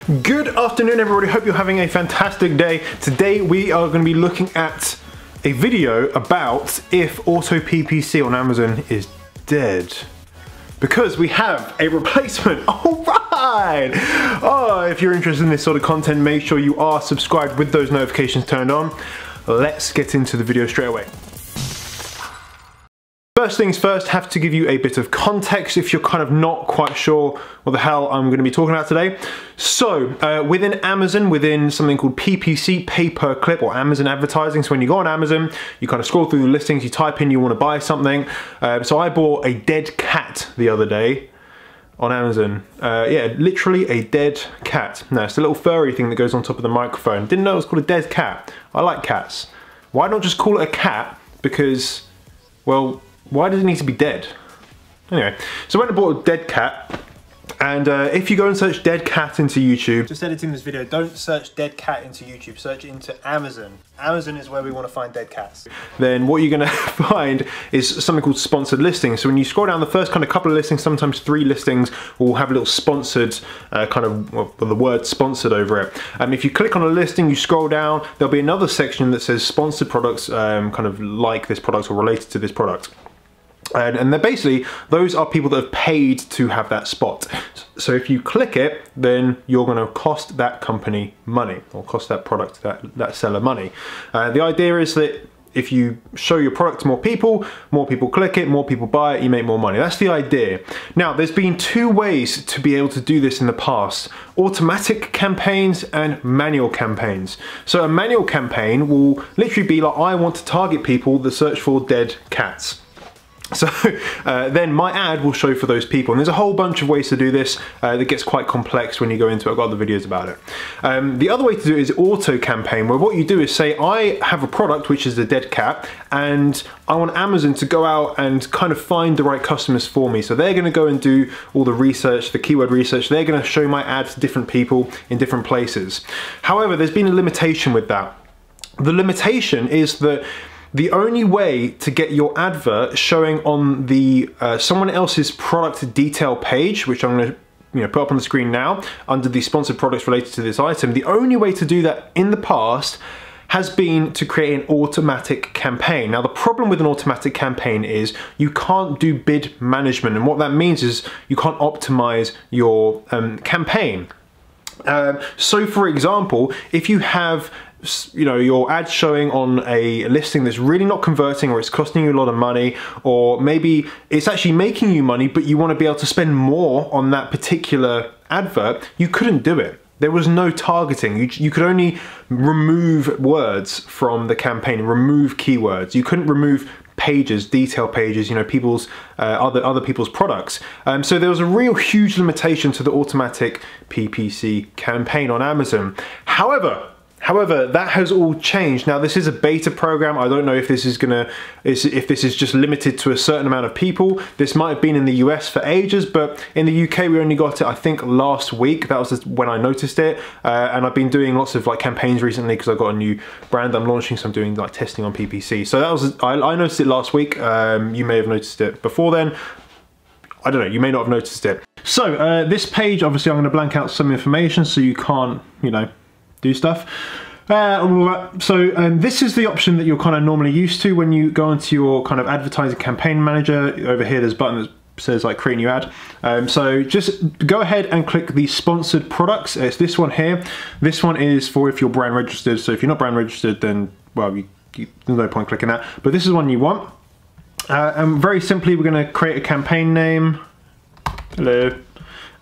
Good afternoon everybody, hope you're having a fantastic day. Today we are going to be looking at a video about if Auto PPC on Amazon is dead. Because we have a replacement. Alright! Oh, if you're interested in this sort of content, make sure you are subscribed with those notifications turned on. Let's get into the video straight away. First things first, have to give you a bit of context if you're kind of not quite sure what the hell I'm going to be talking about today. So, within Amazon, within something called PPC, pay per click, or Amazon advertising, so when you go on Amazon, you kind of scroll through the listings, you type in you want to buy something. So I bought a dead cat the other day on Amazon. Yeah, literally a dead cat. No, it's a little furry thing that goes on top of the microphone. Didn't know it was called a dead cat. I like cats. Why not just call it a cat? Because, well, why does it need to be dead? Anyway, so I went and bought a dead cat, and if you go and search dead cat into YouTube, just editing this video, don't search dead cat into YouTube, search into Amazon. Amazon is where we want to find dead cats. Then what you're gonna find is something called sponsored listings. So when you scroll down the first kind of couple of listings, sometimes 3 listings will have a little sponsored kind of, well, the word sponsored over it. If you click on a listing, you scroll down, there'll be another section that says sponsored products, kind of like this product or related to this product. And they're basically, those are people that have paid to have that spot. So if you click it, then you're going to cost that company money, or cost that product, that seller money. The idea is that if you show your product to more people click it, more people buy it, you make more money. That's the idea. Now, there's been 2 ways to be able to do this in the past: automatic campaigns and manual campaigns. So a manual campaign will literally be like, I want to target people that search for dead cats. So then my ad will show for those people, and there's a whole bunch of ways to do this that gets quite complex when you go into it. I've got other videos about it. The other way to do it is auto campaign, where what you do is say, I have a product which is a dead cat, and I want Amazon to go out and kind of find the right customers for me. So they're going to go and do all the research, the keyword research. They're going to show my ad to different people in different places. However, there's been a limitation with that. The limitation is that the only way to get your advert showing on the someone else's product detail page, which I'm going to put up on the screen now, under the sponsored products related to this item, the only way to do that in the past has been to create an automatic campaign. Now, the problem with an automatic campaign is you can't do bid management, and what that means is you can't optimize your campaign. So for example, if you have your ad showing on a listing that's really not converting, or it's costing you a lot of money, or maybe it's actually making you money but you want to be able to spend more on that particular advert, you couldn't do it. There was no targeting. You could only remove words from the campaign, remove keywords. You couldn't remove pages, detail pages, people's other people's products. So there was a real huge limitation to the automatic PPC campaign on Amazon. However, that has all changed. Now, this is a beta program. I don't know if this is if this is just limited to a certain amount of people. This might have been in the US for ages, but in the UK we only got it, I think, last week. That was when I noticed it. And I've been doing lots of campaigns recently because I've got a new brand I'm launching, so I'm doing testing on PPC. So that was, I noticed it last week. You may have noticed it before then. I don't know, you may not have noticed it. So this page, obviously I'm going to blank out some information so you can't, do stuff. So this is the option that you're kind of normally used to when you go into your kind of advertising campaign manager. Over here there's a button that says create new ad. So just go ahead and click the sponsored products. It's this one here. This one is for if you're brand registered. So if you're not brand registered, then, well, there's no point clicking that. But this is one you want. And very simply, we're going to create a campaign name. Hello.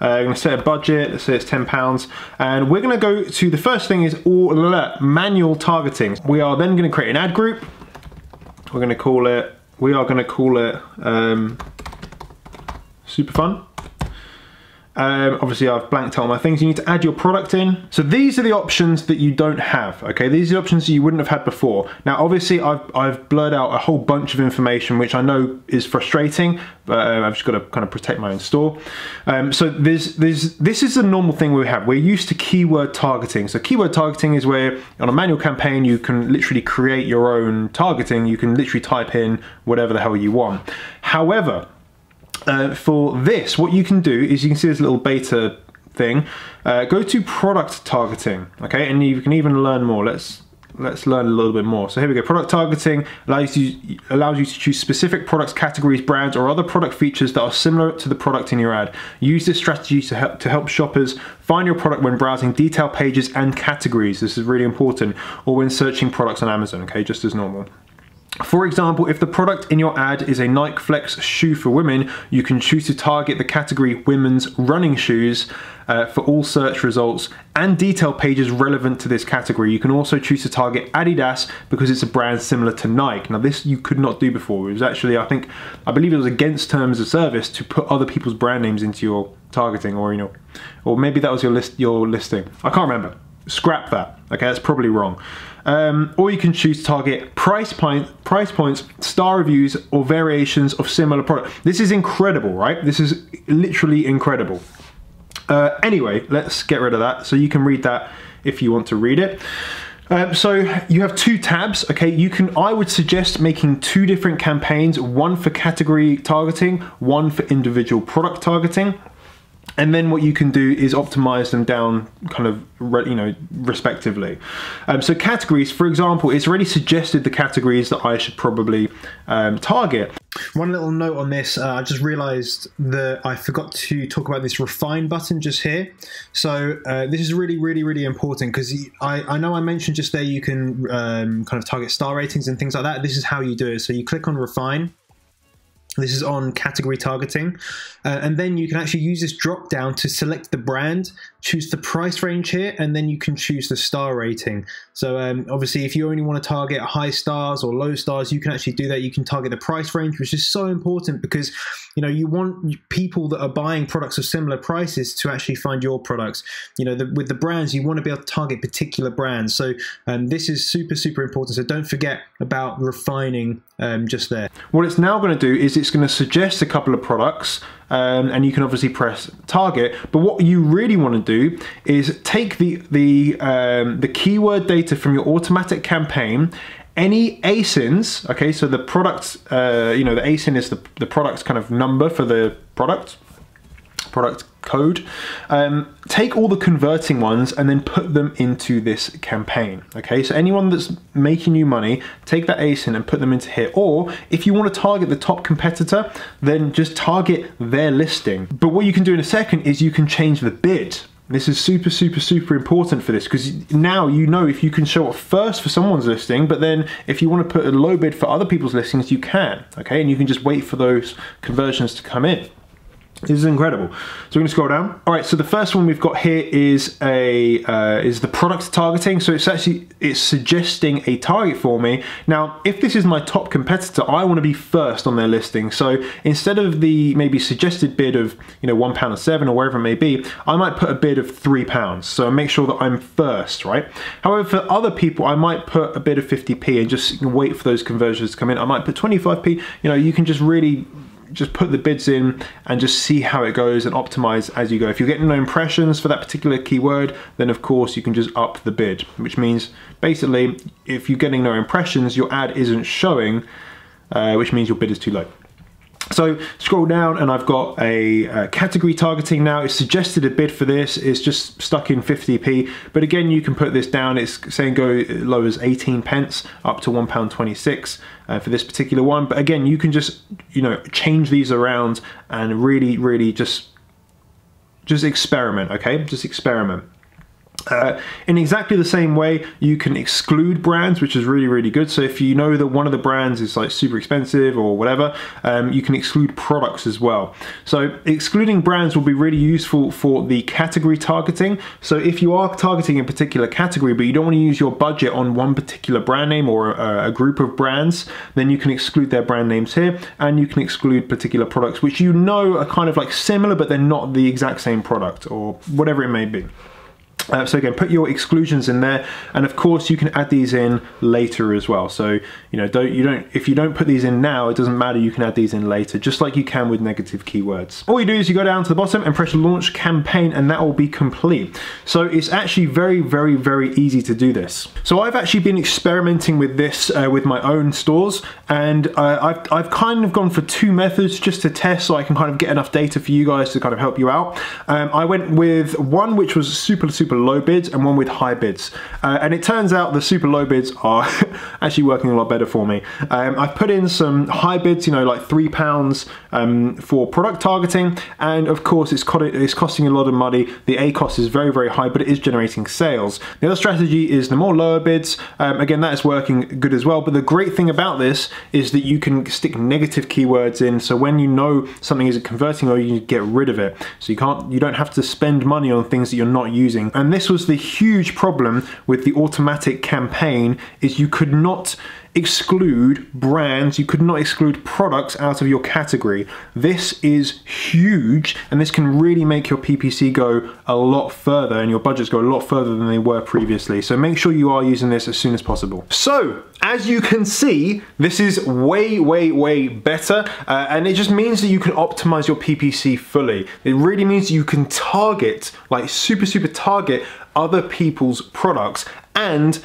I'm going to set a budget, let's say it's £10, and we're going to go to, the first thing is all manual targeting. We are then going to create an ad group. We are going to call it Super Fun. Obviously I've blanked out all my things. You need to add your product in. So these are the options that you don't have, okay? These are the options that you wouldn't have had before. Now obviously I've blurred out a whole bunch of information, which I know is frustrating, but I've just got to kind of protect my own store. So this is a normal thing we have. We're used to keyword targeting. So keyword targeting is where on a manual campaign you can literally create your own targeting. You can literally type in whatever the hell you want. However, for this, what you can do is, you can see this little beta thing, go to product targeting, okay? And you can even learn more. Let's learn a little bit more. So here we go. Product targeting allows you to choose specific products, categories, brands, or other product features that are similar to the product in your ad. Use this strategy to help shoppers find your product when browsing detailed pages and categories. This is really important. Or when searching products on Amazon, okay, just as normal. For example, if the product in your ad is a Nike Flex shoe for women, you can choose to target the category women's running shoes for all search results and detail pages relevant to this category. You can also choose to target Adidas because it's a brand similar to Nike. Now this you could not do before. It was actually, I believe it was against terms of service to put other people's brand names into your targeting, or or maybe that was your listing. I can't remember. Scrap that. Okay, that's probably wrong. Or you can choose to target price points, star reviews, or variations of similar product. This is incredible, right? This is literally incredible. Anyway, let's get rid of that. So you can read that if you want to read it. So you have two tabs, okay? I would suggest making two different campaigns, one for category targeting, one for individual product targeting. And then what you can do is optimize them down kind of, respectively. So categories, for example, it's already suggested the categories that I should probably target. One little note on this, I just realized that I forgot to talk about this refine button just here. So this is really important, because I know I mentioned just there you can kind of target star ratings and things like that. This is how you do it. So you click on refine. This is on category targeting, and then you can actually use this drop down to select the brand, choose the price range here, and then you can choose the star rating. So obviously if you only want to target high stars or low stars, you can actually do that. You can target the price range, which is so important, because you want people that are buying products of similar prices to actually find your products. With the brands, you want to be able to target particular brands. So this is super important. So don't forget about refining just there. What it's now going to do is it's going to suggest a couple of products, and you can obviously press target. But what you really want to do is take the keyword data from your automatic campaign, any ASINs, okay, so the products, the ASIN is the product's kind of number for the product code. Take all the converting ones and then put them into this campaign, okay? So anyone that's making you money, take that ASIN and put them into here. Or if you want to target the top competitor, then just target their listing. But what you can do in a second is you can change the bid. This is super important for this, because now if you can show up first for someone's listing, but then if you want to put a low bid for other people's listings, you can, okay? And you can just wait for those conversions to come in. This is incredible. So we're going to scroll down. All right, so the first one we've got here is the product targeting. So it's suggesting a target for me. Now, if this is my top competitor, I want to be first on their listing. So instead of the maybe suggested bid of £1.07 or wherever it may be, I might put a bid of £3. So make sure that I'm first, right? However, for other people, I might put a bid of 50p and just wait for those conversions to come in. I might put 25p. You can just really just put the bids in and just see how it goes and optimize as you go. If you're getting no impressions for that particular keyword, then of course you can just up the bid, which means basically if you're getting no impressions, your ad isn't showing, which means your bid is too low. So scroll down and I've got a category targeting now. It's suggested a bid for this. It's just stuck in 50p. But again, you can put this down. It's saying go low as 18 pence up to £1.26 for this particular one. But again, you can just, change these around and really just experiment, okay? Just experiment. In exactly the same way, you can exclude brands, which is really good. So if you know that one of the brands is like super expensive or whatever, you can exclude products as well. So excluding brands will be really useful for the category targeting. So if you are targeting a particular category, but you don't want to use your budget on one particular brand name or a group of brands, then you can exclude their brand names here, and you can exclude particular products which are kind of like similar, but they're not the exact same product or whatever it may be. So again, put your exclusions in there, and of course you can add these in later as well. So if you don't put these in now, it doesn't matter, you can add these in later, just like you can with negative keywords. All you do is you go down to the bottom and press launch campaign, and that will be complete. So it's actually very, very, very easy to do this. So I've actually been experimenting with this with my own stores, and I've kind of gone for two methods just to test, so I can kind of get enough data for you guys to kind of help you out. I went with one which was super low bids and one with high bids, and it turns out the super low bids are actually working a lot better for me. I've put in some high bids, like £3 for product targeting, and of course it's costing a lot of money. The ACoS is very, very high, but it is generating sales. The other strategy is the more lower bids. Again, that is working good as well, but the great thing about this is that you can stick negative keywords in, so when you know something isn't converting, or you get rid of it, so you don't have to spend money on things that you're not using. And this was the huge problem with the automatic campaign, is you could not exclude brands, you could not exclude products out of your category. This is huge, and this can really make your PPC go a lot further, and your budgets go a lot further than they were previously. So make sure you are using this as soon as possible. So as you can see, this is way, way, way better, and it just means that you can optimize your PPC fully. It really means you can target, like super target other people's products and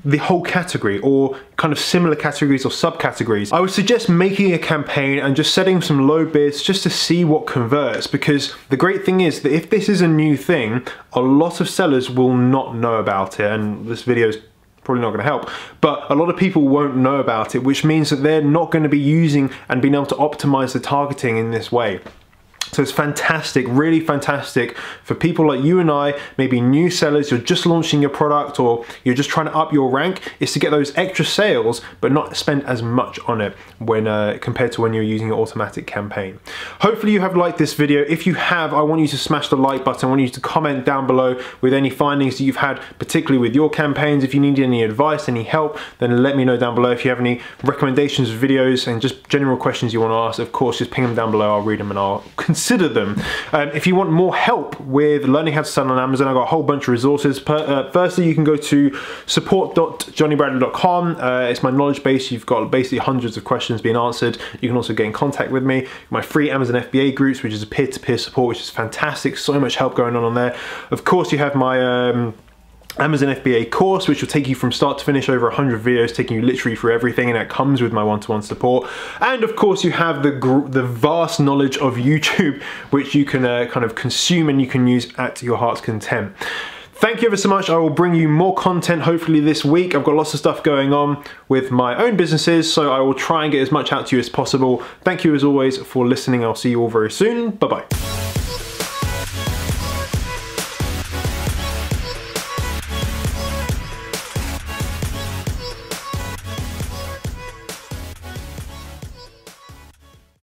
the whole category, or kind of similar categories or subcategories. I would suggest making a campaign and just setting some low bids just to see what converts, because the great thing is that if this is a new thing, a lot of sellers will not know about it, and this video is probably not going to help, but a lot of people won't know about it, which means that they're not going to be using and being able to optimize the targeting in this way. So it's fantastic, really fantastic for people like you and I, maybe new sellers, you're just launching your product, or you're just trying to up your rank, is to get those extra sales but not spend as much on it when compared to when you're using an automatic campaign. Hopefully you have liked this video. If you have, I want you to smash the like button. I want you to comment down below with any findings that you've had, particularly with your campaigns. If you need any advice, any help, then let me know down below. If you have any recommendations of videos and just general questions you want to ask, of course, just ping them down below. I'll read them and I'll consider them. If you want more help with learning how to sell on Amazon, I've got a whole bunch of resources. Firstly, you can go to support.jonnybradley.com. It's my knowledge base. You've got basically hundreds of questions being answered. You can also get in contact with me. My free Amazon FBA groups, which is a peer-to-peer support, which is fantastic. So much help going on there. Of course, you have my Amazon FBA course, which will take you from start to finish, over 100 videos taking you literally through everything, and that comes with my one-to-one support. And of course you have the vast knowledge of YouTube, which you can kind of consume and you can use at your heart's content. Thank you ever so much. I will bring you more content hopefully this week. I've got lots of stuff going on with my own businesses, so I will try and get as much out to you as possible. Thank you as always for listening. I'll see you all very soon. Bye-bye.